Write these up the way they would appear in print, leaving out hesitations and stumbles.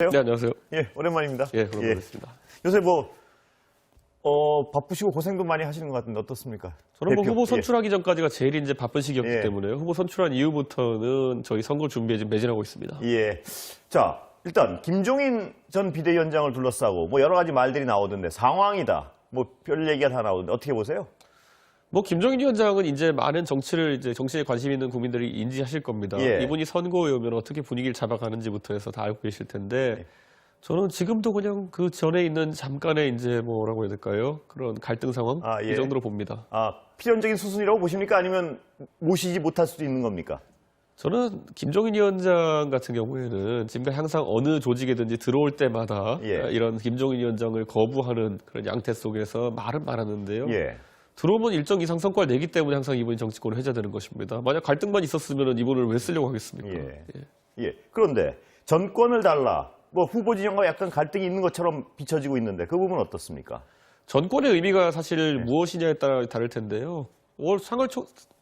네, 안녕하세요. 예, 오랜만입니다. 예, 오랜만입니다. 요새 바쁘시고 고생도 많이 하시는 것 같은데 어떻습니까? 저는 뭐 대표, 후보 선출하기 전까지가 제일 이제 바쁜 시기였기 예. 때문에 후보 선출한 이후부터는 저희 선거 준비에 지금 매진하고 있습니다. 예. 자, 일단 김종인 전 비대위원장을 둘러싸고 여러 가지 말들이 나오던데 상황이다. 별 얘기가 다 나오던데 어떻게 보세요? 김종인 위원장은 이제 많은 정치에 관심 있는 국민들이 인지하실 겁니다. 예. 이분이 선거에 오면 어떻게 분위기를 잡아가는지부터 해서 다 알고 계실 텐데 예. 저는 지금도 그냥 그 전에 있는 잠깐의 이제 뭐라고 해야 될까요? 그런 갈등 상황 예. 이 정도로 봅니다. 필연적인 수순이라고 보십니까? 아니면 모시지 못할 수도 있는 겁니까? 저는 김종인 위원장 같은 경우에는 지금까지 항상 어느 조직에든지 들어올 때마다 이런 김종인 위원장을 거부하는 그런 양태 속에서 말은 많았는데요. 예. 들어오면 일정 이상 성과를 내기 때문에 항상 이분이 정치권을 해제되는 것입니다. 만약 갈등만 있었으면 이분을 왜 쓰려고 하겠습니까? 예. 그런데 전권을 달라. 후보 진영과 약간 갈등이 있는 것처럼 비춰지고 있는데 그 부분은 어떻습니까? 전권의 의미가 사실 무엇이냐에 따라 다를 텐데요.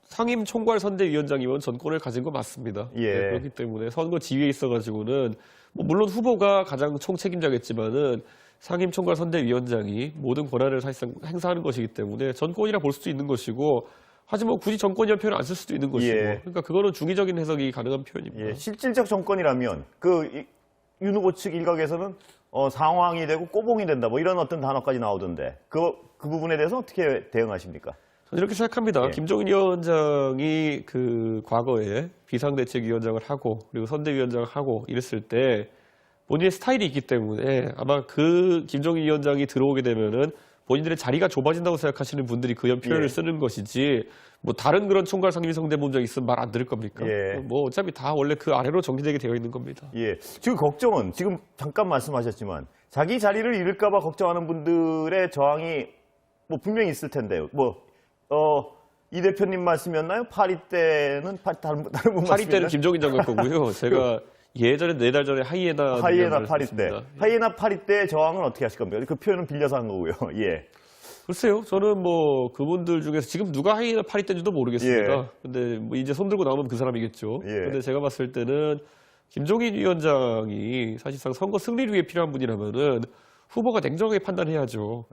상임 총괄 선대위원장이면 전권을 가진 거 맞습니다. 그렇기 때문에 선거 지휘에 있어가지고는 물론 후보가 가장 총책임자겠지만은 상임 총괄 선대위원장이 모든 권한을 사실상 행사하는 것이기 때문에 전권이라 볼 수도 있는 것이고, 하지만 굳이 전권이라는 표현을 안 쓸 수도 있는 것이고, 그러니까 그거는 중의적인 해석이 가능한 표현입니다. 실질적 정권이라면 윤 후보 측 일각에서는 상황이 되고 꼬봉이 된다 이런 어떤 단어까지 나오던데 그 부분에 대해서 어떻게 대응하십니까? 저는 이렇게 생각합니다. 김종인 위원장이 과거에 비상대책위원장을 하고 그리고 선대위원장을 하고 이랬을 때 본인의 스타일이 있기 때문에 아마 김종인 위원장이 들어오게 되면은 본인들의 자리가 좁아진다고 생각하시는 분들이 그 표현을 쓰는 것이지 다른 그런 총괄 상임 성대모장이 있으면 말 안 들을 겁니까? 어차피 다 원래 그 아래로 정리되게 되어 있는 겁니다. 지금 걱정은 지금 잠깐 말씀하셨지만 자기 자리를 잃을까 봐 걱정하는 분들의 저항이 분명히 있을 텐데요. 이 대표님 말씀이었나요? 파리 때는 다른 분 말씀이었나요? 파리 때는 김종인 장관 거고요. 제가 예전에 4달 전에 하이에나 파리 때. 하이에나 파리 때 저항은 어떻게 하실 겁니까? 그 표현은 빌려서 한 거고요. 글쎄요. 저는 그분들 중에서 지금 누가 하이에나 파리 때인지도 모르겠습니다. 근데 이제 손 들고 나오면 그 사람이겠죠. 근데 제가 봤을 때는 김종인 위원장이 사실상 선거 승리를 위해 필요한 분이라면은 후보가 냉정하게 판단해야죠.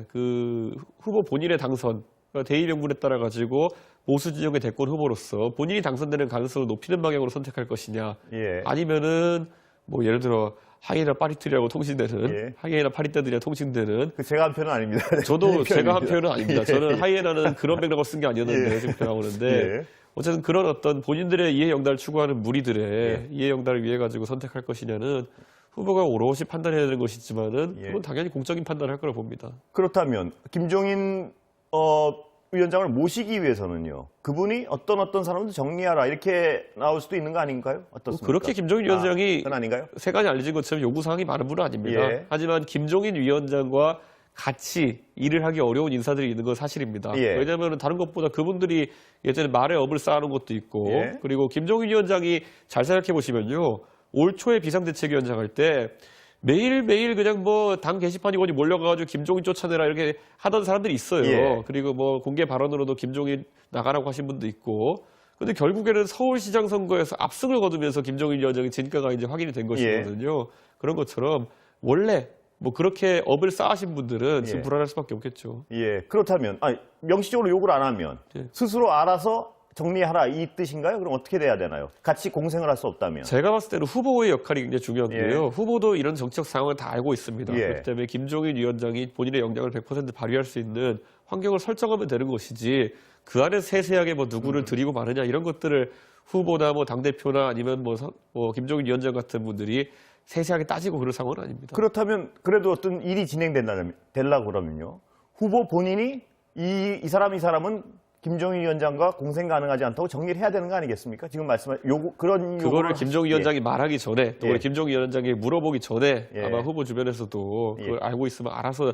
그 후보 본인의 당선, 대의 명분에 따라 가지고 보수 진영의 대권 후보로서 본인이 당선되는 가능성을 높이는 방향으로 선택할 것이냐, 아니면은 예를 들어 하이에나 파리들이라고 통신되는 하이에나 파리떼들이라 통신되는 제가 한 표현은 아닙니다. 저도 제가 한 표현은 아닙니다. 저는 하이에나는 그런 맥락으로 쓴 게 아니었는데 지금 나오는데 어쨌든 그런 어떤 본인들의 이해 영달을 추구하는 무리들의 이해 영달을 위해 가지고 선택할 것이냐는 후보가 오롯이 판단해야 되는 것이지만은 그건 당연히 공적인 판단을 할 거라고 봅니다. 그렇다면 김종인 위원장을 모시기 위해서는요. 그분이 어떤 사람도 정리하라 이렇게 나올 수도 있는 거 아닌가요? 어떻습니까? 그렇게 김종인 위원장이 그건 아닌가요? 세간이 알려진 것처럼 요구사항이 많은 분은 아닙니다. 하지만 김종인 위원장과 같이 일을 하기 어려운 인사들이 있는 건 사실입니다. 왜냐하면 다른 것보다 그분들이 예전에 말의 업을 쌓아놓은 것도 있고 그리고 김종인 위원장이 잘 생각해 보시면요. 올 초에 비상대책위원장 할 때 매일매일 그냥 당 게시판이 어디 몰려가가지고 김종인 쫓아내라 이렇게 하던 사람들이 있어요. 그리고 공개 발언으로도 김종인 나가라고 하신 분도 있고. 근데 결국에는 서울시장 선거에서 압승을 거두면서 김종인 위원장의 진가가 이제 확인이 된 것이거든요. 그런 것처럼 원래 그렇게 업을 쌓으신 분들은 지금 불안할 수밖에 없겠죠. 그렇다면 명시적으로 욕을 안 하면 스스로 알아서 정리하라 이 뜻인가요? 그럼 어떻게 돼야 되나요? 같이 공생을 할 수 없다면? 제가 봤을 때는 후보의 역할이 굉장히 중요한데요. 후보도 이런 정치적 상황을 다 알고 있습니다. 그렇기 때문에 김종인 위원장이 본인의 역량을 100% 발휘할 수 있는 환경을 설정하면 되는 것이지 그 안에 세세하게 누구를 들이고 마느냐 이런 것들을 후보나 당대표나 아니면 김종인 위원장 같은 분들이 세세하게 따지고 그럴 상황은 아닙니다. 그렇다면 그래도 어떤 일이 되려고 그러면요. 후보 본인이 이 사람은 김종인 위원장과 공생 가능하지 않다고 정리를 해야 되는 거 아니겠습니까? 지금 말씀하신 그거를 김종인 위원장이 말하기 전에 또 김종인 위원장이 물어보기 전에 아마 후보 주변에서도 그걸 알고 있으면 알아서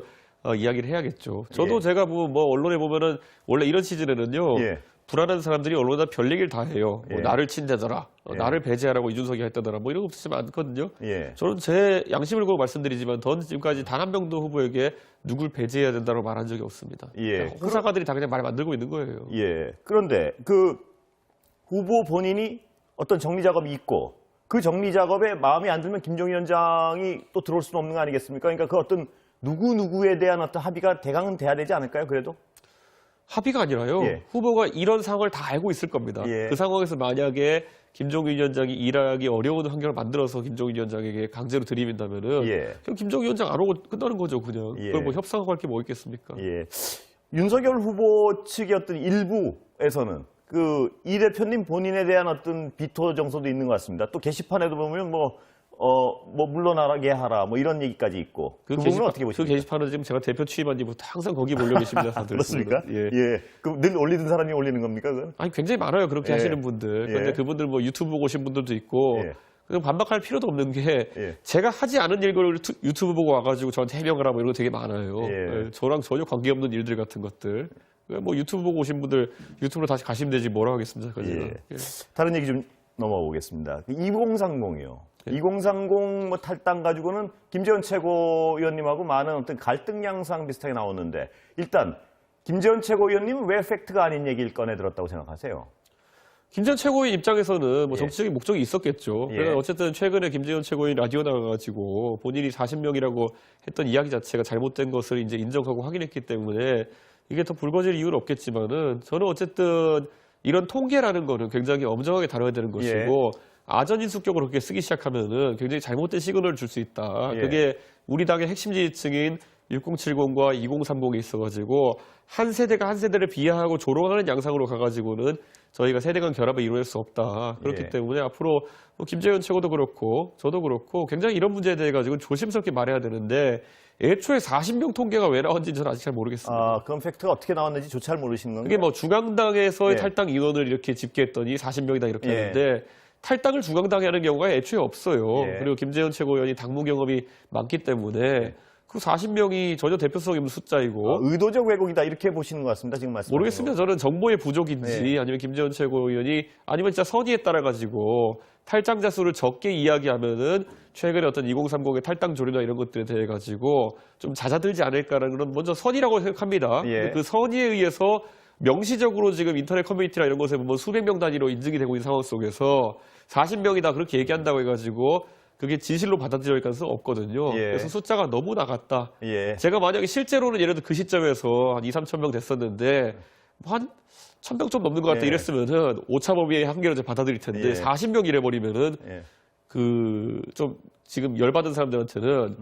이야기를 해야겠죠. 저도 제가 언론에 보면은 원래 이런 시즌에는요. 불안한 사람들이 언론에다 별 얘기를 다 해요. 나를 친대더라, 나를 배제하라고 이준석이 했다더라, 이런 거 없으면 않거든요. 저는 제 양심을 걸고 말씀드리지만 전 지금까지 단 한 명도 후보에게 누굴 배제해야 된다고 말한 적이 없습니다. 호사가들이 다 그냥 말 만들고 있는 거예요. 그런데 후보 본인이 어떤 정리 작업이 있고 그 정리 작업에 마음에 안 들면 김종인 위원장이 또 들어올 수는 없는 거 아니겠습니까? 그러니까 그 어떤 누구누구에 대한 어떤 합의가 대강은 돼야 되지 않을까요, 그래도? 합의가 아니라요. 예. 후보가 이런 상황을 다 알고 있을 겁니다. 예. 그 상황에서 만약에 김종인 위원장이 일하기 어려운 환경을 만들어서 김종인 위원장에게 강제로 들이민다면은 예. 그럼 김종인 위원장 안 오고 끝나는 거죠, 그냥. 예. 그걸 뭐 협상하고 할 게 뭐 있겠습니까? 예. 윤석열 후보 측의 어떤 일부에서는 그 이 대표님 본인에 대한 어떤 비토 정서도 있는 것 같습니다. 또 게시판에도 보면 물러나게 하라 뭐 이런 얘기까지 있고 그 부분은 어떻게 보십니까? 그 게시판은 지금 제가 대표 취임한 뒤부터 항상 거기 몰려 계십니다, 다들. 그렇습니까? 예. 예. 그럼 늘 올리는 사람이 올리는 겁니까? 그건? 아니 굉장히 많아요, 그렇게 예. 하시는 분들. 그런데 예. 그분들 뭐 유튜브 보고 오신 분들도 있고. 예. 그냥 반박할 필요도 없는 게 예. 제가 하지 않은 일을 유튜브 보고 와가지고 저한테 해명을 하고 이런 거 되게 많아요. 예. 예, 저랑 전혀 관계없는 일들 같은 것들. 뭐 유튜브 보고 오신 분들 유튜브로 다시 가시면 되지 뭐라고 하겠습니다. 예. 예. 다른 얘기 좀 넘어가 보겠습니다. 2030이요. 2030 뭐 탈당 가지고는 김재원 최고위원님하고 많은 어떤 갈등 양상 비슷하게 나오는데 일단 김재원 최고위원님은 왜 팩트가 아닌 얘기를 꺼내 들었다고 생각하세요? 김재원 최고위원 입장에서는 뭐 예. 정치적인 목적이 있었겠죠. 예. 그래서 어쨌든 최근에 김재원 최고위원 라디오 나가가지고 본인이 40명이라고 했던 이야기 자체가 잘못된 것을 이제 인정하고 확인했기 때문에 이게 더 불거질 이유는 없겠지만은 저는 어쨌든 이런 통계라는 거는 굉장히 엄정하게 다뤄야 되는 것이고 아전인수격으로 그렇게 쓰기 시작하면은 굉장히 잘못된 시그널을 줄 수 있다. 예. 그게 우리 당의 핵심 지지층인 6070과 2030에 있어가지고 한 세대가 한 세대를 비하하고 조롱하는 양상으로 가가지고는 저희가 세대 간 결합을 이루어낼 수 없다. 그렇기 예. 때문에 앞으로 뭐 김재현 최고도 그렇고 저도 그렇고 굉장히 이런 문제에 대해 가지고 조심스럽게 말해야 되는데 애초에 40명 통계가 왜 나온지 저는 아직 잘 모르겠습니다. 아, 그럼 팩트가 어떻게 나왔는지 조차 잘 모르시는 건가요? 그게 뭐 중앙당에서의 예. 탈당 인원을 이렇게 집계했더니 40명이다 이렇게 예. 하는데 탈당을 중앙당이 하는 경우가 애초에 없어요. 예. 그리고 김재현 최고위원이 당무 경험이 많기 때문에 그 40명이 전혀 대표성 없는 숫자이고 의도적 왜곡이다 이렇게 보시는 것 같습니다. 지금 말씀 모르겠습니다. 저는 정보의 부족인지 아니면 김재원 최고위원이 아니면 진짜 선의에 따라 가지고 탈당자 수를 적게 이야기하면은 최근에 어떤 2030의 탈당 조류나 이런 것들에 대해 가지고 좀 잦아들지 않을까라는 그런 먼저 선의라고 생각합니다. 예. 근데 그 선의에 의해서 명시적으로 지금 인터넷 커뮤니티나 이런 곳에 보면 수백 명 단위로 인증이 되고 있는 상황 속에서 40명이다 그렇게 얘기한다고 해가지고 그게 진실로 받아들일 가능성은 없거든요. 예. 그래서 숫자가 너무 나갔다. 예. 제가 만약에 실제로는 예를 들어 그 시점에서 한 2, 3천 명 됐었는데 뭐 한 1,000명 좀 넘는 것 같다 예. 이랬으면은 오차범위의 한계로 이제 받아들일 텐데 예. 40명 이래버리면은 예. 그 좀 지금 열받은 사람들한테는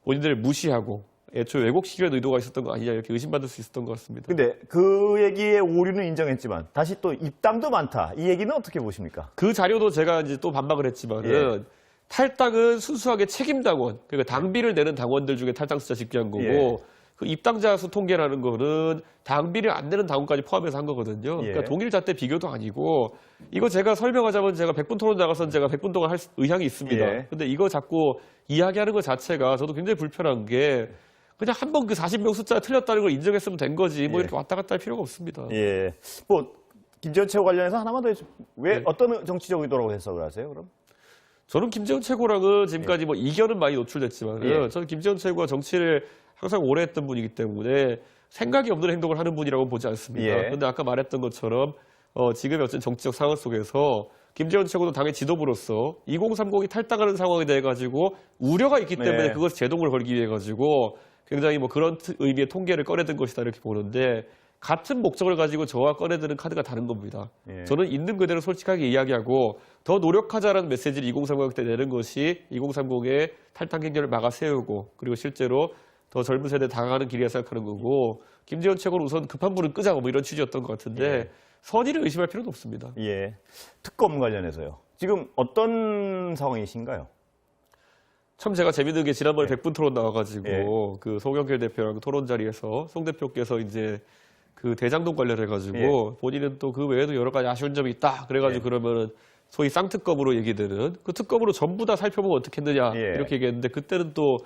본인들을 무시하고 애초에 왜곡시키려는 의도가 있었던 거 아니냐 이렇게 의심받을 수 있었던 것 같습니다. 근데 그 얘기의 오류는 인정했지만 다시 또 입당도 많다. 이 얘기는 어떻게 보십니까? 그 자료도 제가 이제 또 반박을 했지만은 탈당은 순수하게 책임당원, 그러니까 당비를 내는 당원들 중에 탈당 숫자 집계한 거고 예. 그 입당자 수 통계라는 거는 당비를 안 내는 당원까지 포함해서 한 거거든요. 예. 그러니까 동일 잣대 비교도 아니고 이거 제가 설명하자면 제가 100분 토론 나가서 제가 100분 동안 할 의향이 있습니다. 예. 근데 이거 자꾸 이야기하는 것 자체가 저도 굉장히 불편한 게 그냥 한 번 그 40명 숫자가 틀렸다는 걸 인정했으면 된 거지 뭐 예. 이렇게 왔다 갔다 할 필요가 없습니다. 예. 뭐 김재원 최고 관련해서 하나만 더 해주세요. 왜 네. 어떤 정치적 의도라고 해석을 하세요? 그럼? 저는 김재원 최고랑은 지금까지 뭐 이견은 많이 노출됐지만 예. 저는 김재원 최고가 정치를 항상 오래 했던 분이기 때문에 생각이 없는 행동을 하는 분이라고 보지 않습니다. 예. 그런데 아까 말했던 것처럼 지금의 어떤 정치적 상황 속에서 김재원 최고도 당의 지도부로서 2030이 탈당하는 상황에 대해 가지고 우려가 있기 때문에 네. 그것을 제동을 걸기 위해 가지고 굉장히 뭐 그런 의미의 통계를 꺼내든 것이다 이렇게 보는데 같은 목적을 가지고 저와 꺼내드는 카드가 다른 겁니다. 예. 저는 있는 그대로 솔직하게 이야기하고 더 노력하자라는 메시지를 2030 때 내는 것이 2030의 탈당 행렬을 막아 세우고 그리고 실제로 더 젊은 세대에 다가가는 길이라 생각하는 거고 김재원 최고는 우선 급한 불은 끄자고 뭐 이런 취지였던 것 같은데 예. 선의를 의심할 필요는 없습니다. 예. 특검 관련해서요. 지금 어떤 상황이신가요? 참 제가 재밌는 게 지난번에 예. 100분 토론 나와가지고 예. 그 송영길 대표랑 토론 자리에서 송 대표께서 이제 그 대장동 관련해가지고 본인은 또 그 외에도 여러 가지 아쉬운 점이 있다. 그래가지고 예. 그러면은 소위 쌍특검으로 얘기되는 그 특검으로 전부 다 살펴보면 어떻겠느냐 예. 이렇게 얘기했는데 그때는 또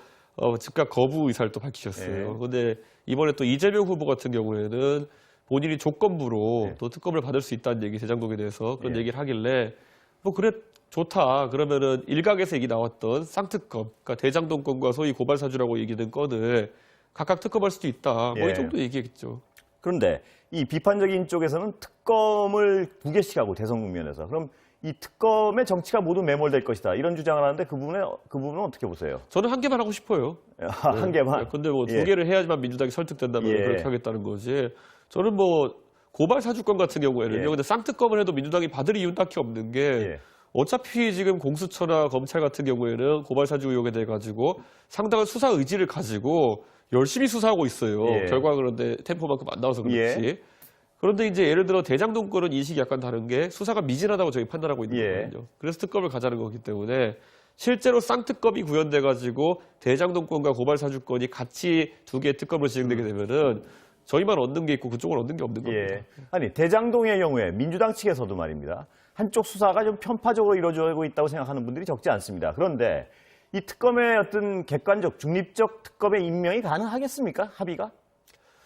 즉각 거부 의사를 또 밝히셨어요. 예. 근데 이번에 또 이재명 후보 같은 경우에는 본인이 조건부로 예. 또 특검을 받을 수 있다는 얘기 대장동에 대해서 그런 예. 얘기를 하길래 뭐 그래 좋다. 그러면은 일각에서 얘기 나왔던 쌍특검, 그러니까 대장동 건과 소위 고발사주라고 얘기된 건을 각각 특검할 수도 있다. 뭐 예. 이 정도 얘기했죠. 그런데 이 비판적인 쪽에서는 특검을 2개씩 하고 대선 국면에서 그럼 이 특검의 정치가 모두 매몰될 것이다. 이런 주장을 하는데 그 부분은 어떻게 보세요? 저는 한 개만 하고 싶어요. 한 개만? 근데 뭐 두 예. 개를 해야지만 민주당이 설득된다면 예. 그렇게 하겠다는 거지. 저는 뭐 고발 사주권 같은 경우에는요. 예. 근데 쌍특검을 해도 민주당이 받을 이유는 딱히 없는 게 예. 어차피 지금 공수처나 검찰 같은 경우에는 고발 사주 의혹에 대해 가지고 상당한 수사 의지를 가지고 열심히 수사하고 있어요. 예. 결과가 그런데 템포만큼 안 나와서 그렇지. 예. 그런데 이제 예를 들어 대장동 건은 인식이 약간 다른 게 수사가 미진하다고 저희 판단하고 있는 예. 거거든요. 그래서 특검을 가자는 거기 때문에 실제로 쌍특검이 구현돼 가지고 대장동 건과 고발 사주권이 같이 두 개의 특검으로 진행되게 되면은 저희만 얻는 게 있고 그쪽은 얻는 게 없는 겁니다. 예. 아니 대장동의 경우에 민주당 측에서도 말입니다. 한쪽 수사가 좀 편파적으로 이루어지고 있다고 생각하는 분들이 적지 않습니다. 그런데 이 특검의 어떤 객관적, 중립적 특검의 임명이 가능하겠습니까? 합의가?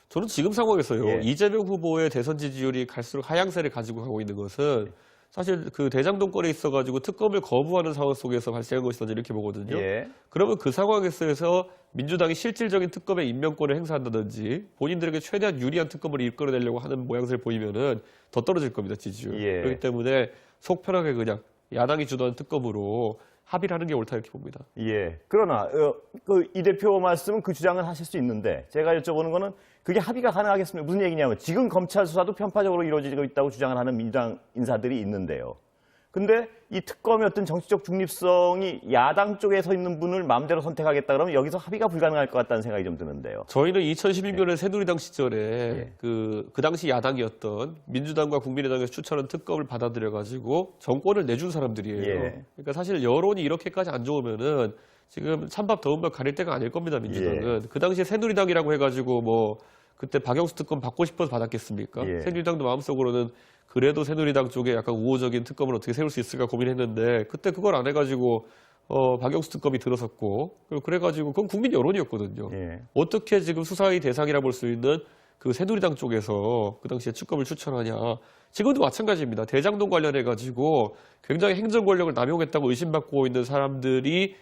저는 지금 상황에서요. 예. 이재명 후보의 대선 지지율이 갈수록 하향세를 가지고 가고 있는 것은 사실 그 대장동 건에 있어가지고 특검을 거부하는 상황 속에서 발생한 것이다 이렇게 보거든요. 예. 그러면 그 상황에서 민주당이 실질적인 특검의 임명권을 행사한다든지 본인들에게 최대한 유리한 특검을 이끌어내려고 하는 모양새를 보이면은 더 떨어질 겁니다, 지지율. 예. 그렇기 때문에 속 편하게 그냥 야당이 주도한 특검으로 합의를 하는 게 옳다 이렇게 봅니다. 예. 그러나 이 대표 말씀은 그 주장은 하실 수 있는데 제가 여쭤보는 거는 그게 합의가 가능하겠습니까? 무슨 얘기냐면 지금 검찰 수사도 편파적으로 이루어지고 있다고 주장을 하는 민주당 인사들이 있는데요. 근데 이 특검의 어떤 정치적 중립성이 야당 쪽에 서 있는 분을 마음대로 선택하겠다 그러면 여기서 합의가 불가능할 것 같다는 생각이 좀 드는데요. 저희는 2016년에 새누리당 시절에 그 당시 야당이었던 민주당과 국민의당에서 추천한 특검을 받아들여가지고 정권을 내준 사람들이에요. 예. 그러니까 사실 여론이 이렇게까지 안 좋으면은 지금 찬밥 더운 밥 가릴 때가 아닐 겁니다, 민주당은. 그 당시에 새누리당이라고 해가지고 뭐 그때 박영수 특검 받고 싶어서 받았겠습니까? 예. 새누리당도 마음속으로는 그래도 새누리당 쪽에 약간 우호적인 특검을 어떻게 세울 수 있을까 고민했는데 그때 그걸 안 해가지고 박영수 특검이 들어섰고 그래가지고 그건 국민 여론이었거든요. 예. 어떻게 지금 수사의 대상이라 볼 수 있는 그 새누리당 쪽에서 그 당시에 특검을 추천하냐. 지금도 마찬가지입니다. 대장동 관련해가지고 굉장히 행정 권력을 남용했다고 의심받고 있는 사람들이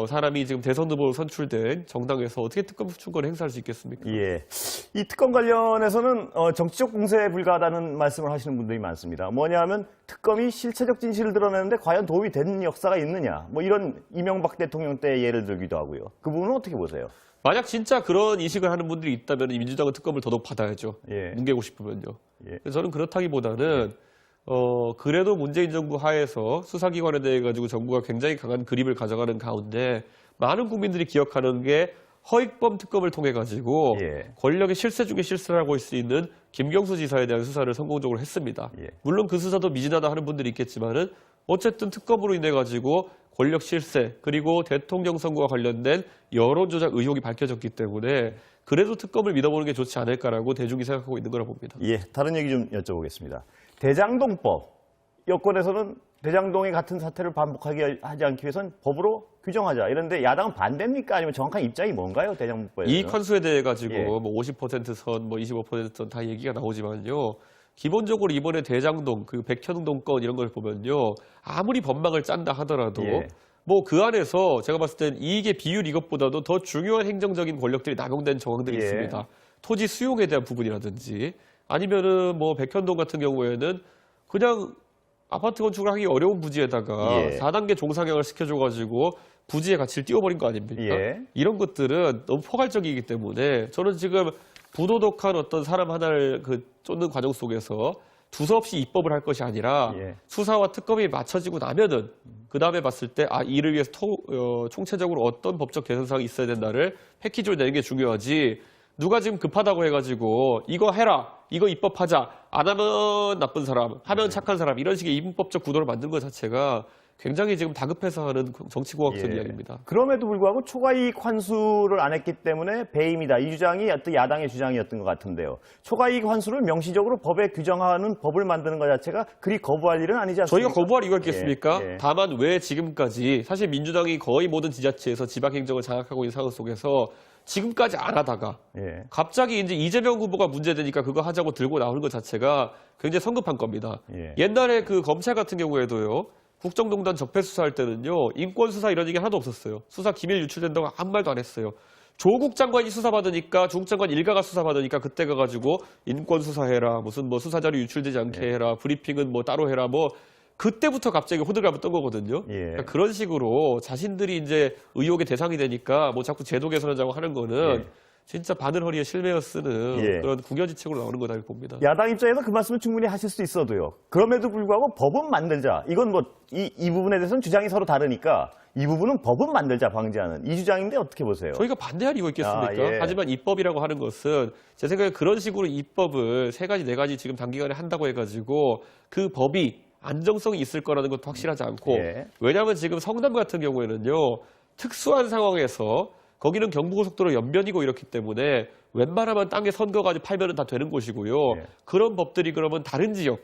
사람이 지금 대선 후보로 선출된 정당에서 어떻게 특검 추천권을 행사할 수 있겠습니까? 예. 이 특검 관련해서는 정치적 공세에 불과하다는 말씀을 하시는 분들이 많습니다. 뭐냐면 특검이 실체적 진실을 드러내는데 과연 도움이 되는 역사가 있느냐. 뭐 이런 이명박 대통령 때 예를 들기도 하고요. 그 부분은 어떻게 보세요? 만약 진짜 그런 인식을 하는 분들이 있다면 민주당은 특검을 더더욱 받아야죠. 예. 뭉개고 싶으면요. 예. 그래서 저는 그렇다기보다는 그래도 문재인 정부 하에서 수사기관에 대해 가지고 정부가 굉장히 강한 그립을 가져가는 가운데 많은 국민들이 기억하는 게 허익범 특검을 통해 가지고 예. 권력의 실세 중에 실세를 하고 있을 수 있는 김경수 지사에 대한 수사를 성공적으로 했습니다. 예. 물론 그 수사도 미진하다 하는 분들이 있겠지만은 어쨌든 특검으로 인해 가지고 권력 실세 그리고 대통령 선거와 관련된 여론 조작 의혹이 밝혀졌기 때문에 그래도 특검을 믿어보는 게 좋지 않을까라고 대중이 생각하고 있는 거라 봅니다. 예, 다른 얘기 좀 여쭤보겠습니다. 대장동법, 여권에서는 대장동의 같은 사태를 반복하게 하지 않기 위해서는 법으로 규정하자. 이런데 야당은 반대입니까? 아니면 정확한 입장이 뭔가요? 대장동법에. 이익 환수에 대해 가지고 예. 뭐 50% 선, 뭐 25% 선 다 얘기가 나오지만요. 기본적으로 이번에 대장동, 그 백현동 건 이런 걸 보면요. 아무리 법망을 짠다 하더라도 예. 뭐 그 안에서 제가 봤을 땐 이익의 비율 이것보다도 더 중요한 행정적인 권력들이 남용된 정황들이 예. 있습니다. 토지 수용에 대한 부분이라든지 아니면은 뭐 백현동 같은 경우에는 그냥 아파트 건축을 하기 어려운 부지에다가 예. 4단계 종상향을 시켜줘가지고 부지의 가치를 띄워버린 거 아닙니까? 예. 이런 것들은 너무 포괄적이기 때문에 저는 지금 부도덕한 어떤 사람 하나를 쫓는 과정 속에서 두서없이 입법을 할 것이 아니라 예. 수사와 특검이 맞춰지고 나면은 그 다음에 봤을 때 이를 위해서 총체적으로 어떤 법적 개선사항이 있어야 된다를 패키지로 내는 게 중요하지. 누가 지금 급하다고 해가지고 이거 해라, 이거 입법하자, 안 하면 나쁜 사람, 하면 착한 사람 이런 식의 입법적 구도를 만든 것 자체가 굉장히 지금 다급해서 하는 정치공학적 예. 이야기입니다. 그럼에도 불구하고 초과이익 환수를 안 했기 때문에 배임이다. 이 주장이 어떤 야당의 주장이었던 것 같은데요. 초과이익 환수를 명시적으로 법에 규정하는 법을 만드는 것 자체가 그리 거부할 일은 아니지 않습니까? 저희가 거부할 이유가 있겠습니까? 예. 다만 왜 지금까지 사실 민주당이 거의 모든 지자체에서 지방행정을 장악하고 있는 상황 속에서 지금까지 안 하다가 예. 갑자기 이제 이재명 후보가 문제되니까 그거 하자고 들고 나오는 것 자체가 굉장히 성급한 겁니다. 예. 옛날에 그 검찰 같은 경우에도요. 국정농단 적폐 수사할 때는요. 인권 수사 이런 얘기 하나도 없었어요. 수사 기밀 유출된다고 아무 말도 안 했어요. 조국 장관이 수사받으니까 조국 장관 일가가 수사받으니까 그때 가가지고 인권 수사해라. 무슨 뭐 수사자료 유출되지 않게 해라. 브리핑은 뭐 따로 해라. 뭐 그때부터 갑자기 호들갑을 떤 거거든요. 예. 그러니까 그런 식으로 자신들이 이제 의혹의 대상이 되니까 뭐 자꾸 제도 개선하자고 하는 거는 예. 진짜 바늘허리에 실매어 쓰는 예. 그런 궁여지책으로 나오는 거다 이렇게 봅니다. 야당 입장에서 그 말씀을 충분히 하실 수 있어도요. 그럼에도 불구하고 법은 만들자. 이건 뭐 이 부분에 대해서는 주장이 서로 다르니까 이 부분은 법은 만들자 방지하는 이 주장인데 어떻게 보세요? 저희가 반대할 이유가 있겠습니까? 아, 예. 하지만 입법이라고 하는 것은 제 생각에 그런 식으로 입법을 3가지, 4가지 지금 단기간에 한다고 해가지고 그 법이 안정성이 있을 거라는 것도 확실하지 않고 예. 왜냐하면 지금 성남 같은 경우에는요. 특수한 상황에서 거기는 경부고속도로 연변이고 이렇기 때문에 웬만하면 땅에 선거까지 팔면 다 되는 곳이고요. 예. 그런 법들이 그러면 다른 지역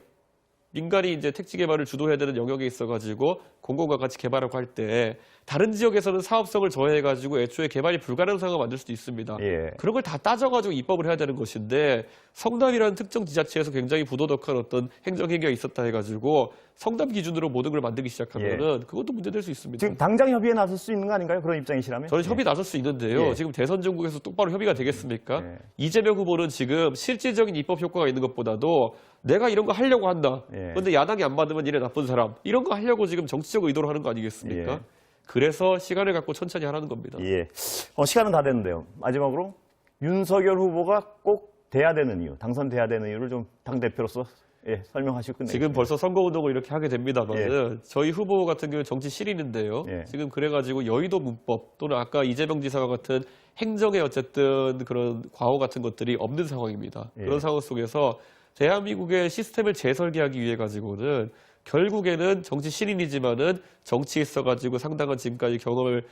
민간이 이제 택지 개발을 주도해야 되는 영역에 있어가지고 공공과 같이 개발하고 할 때 다른 지역에서는 사업성을 저해해가지고 애초에 개발이 불가능한 상황을 만들 수도 있습니다. 예. 그런 걸 다 따져가지고 입법을 해야 되는 것인데 성남이라는 특정 지자체에서 굉장히 부도덕한 어떤 행정행위가 있었다 해가지고 성남 기준으로 모든 걸 만들기 시작하면은 그것도 문제될 수 있습니다. 지금 당장 협의에 나설 수 있는 거 아닌가요? 그런 입장이시라면? 저는 협의 나설 수 있는데요. 예. 지금 대선 전국에서 똑바로 협의가 되겠습니까? 예. 이재명 후보는 지금 실질적인 입법 효과가 있는 것보다도 내가 이런 거 하려고 한다. 예. 그런데 야당이 안 받으면 이래 나쁜 사람. 이런 거 하려고 지금 정치적 의도로 하는 거 아니겠습니까? 예. 그래서 시간을 갖고 천천히 하라는 겁니다. 예. 시간은 다 됐는데요. 마지막으로 윤석열 후보가 꼭 돼야 되는 이유, 당선돼야 되는 이유를 좀 당대표로서 설명하시고 끝내겠습니다. 지금 벌써 선거운동을 이렇게 하게 됩니다만은 예. 저희 후보 같은 경우는 정치 실인인데요. 예. 지금 그래가지고 여의도 문법 또는 아까 이재명 지사와 같은 행정의 어쨌든 그런 과오 같은 것들이 없는 상황입니다. 예. 그런 상황 속에서 대한민국의 시스템을 재설계하기 위해 가지고는 결국에는 정치 신인이지만은 정치에 있어가지고 상당한 지금까지 경험을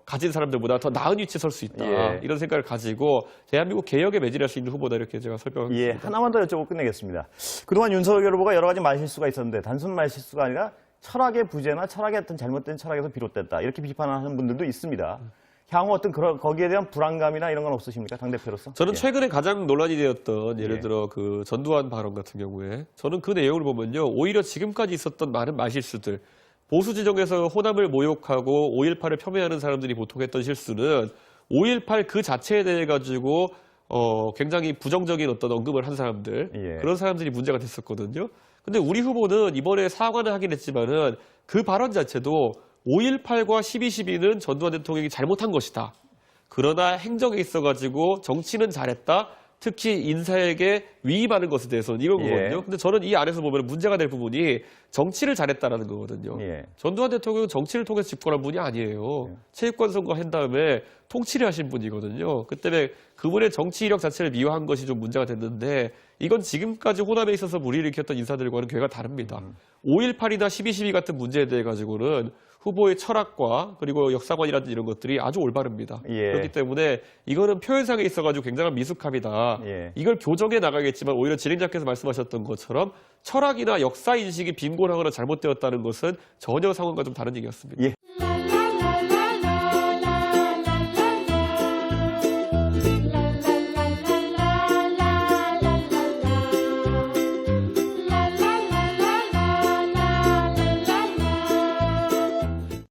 가진 사람들보다 더 나은 위치에 설 수 있다. 예. 이런 생각을 가지고 대한민국 개혁에 매진할 수 있는 후보다 이렇게 제가 설명하겠습니다. 예, 하나만 더 여쭤보고 끝내겠습니다. 그동안 윤석열 후보가 여러 가지 말실수가 있었는데 단순 말실수가 아니라 철학의 부재나 철학의 어떤 잘못된 철학에서 비롯됐다. 이렇게 비판하는 분들도 있습니다. 향후 어떤 거기에 대한 불안감이나 이런 건 없으십니까? 당대표로서? 저는 예. 최근에 가장 논란이 되었던 예를 예. 들어 그 전두환 발언 같은 경우에 저는 그 내용을 보면요. 오히려 지금까지 있었던 많은 말실수들 보수 지정에서 호남을 모욕하고 5.18을 폄훼하는 사람들이 보통 했던 실수는 5.18 그 자체에 대해 가지고 굉장히 부정적인 어떤 언급을 한 사람들 예. 그런 사람들이 문제가 됐었거든요. 근데 우리 후보는 이번에 사과는 하긴 했지만은 그 발언 자체도 5.18과 12.12는 전두환 대통령이 잘못한 것이다. 그러나 행정에 있어가지고 정치는 잘했다. 특히 인사에게 위임하는 것에 대해서는 이런 예. 거거든요. 근데 저는 이 안에서 보면 문제가 될 부분이 정치를 잘했다라는 거거든요. 예. 전두환 대통령은 정치를 통해서 집권한 분이 아니에요. 체육관 선거 한 다음에 통치를 하신 분이거든요. 그 때문에 그분의 정치 이력 자체를 미화한 것이 좀 문제가 됐는데 이건 지금까지 호남에 있어서 무리를 일으켰던 인사들과는 괴가 다릅니다. 5.18이나 12.12 같은 문제에 대해 가지고는 후보의 철학과 그리고 역사관이라든지 이런 것들이 아주 올바릅니다. 예. 그렇기 때문에 이거는 표현상에 있어가지고 굉장한 미숙함이다. 예. 이걸 교정해 나가겠지만 오히려 진행자께서 말씀하셨던 것처럼 철학이나 역사 인식이 빈곤하거나 잘못되었다는 것은 전혀 상황과 좀 다른 얘기였습니다. 예.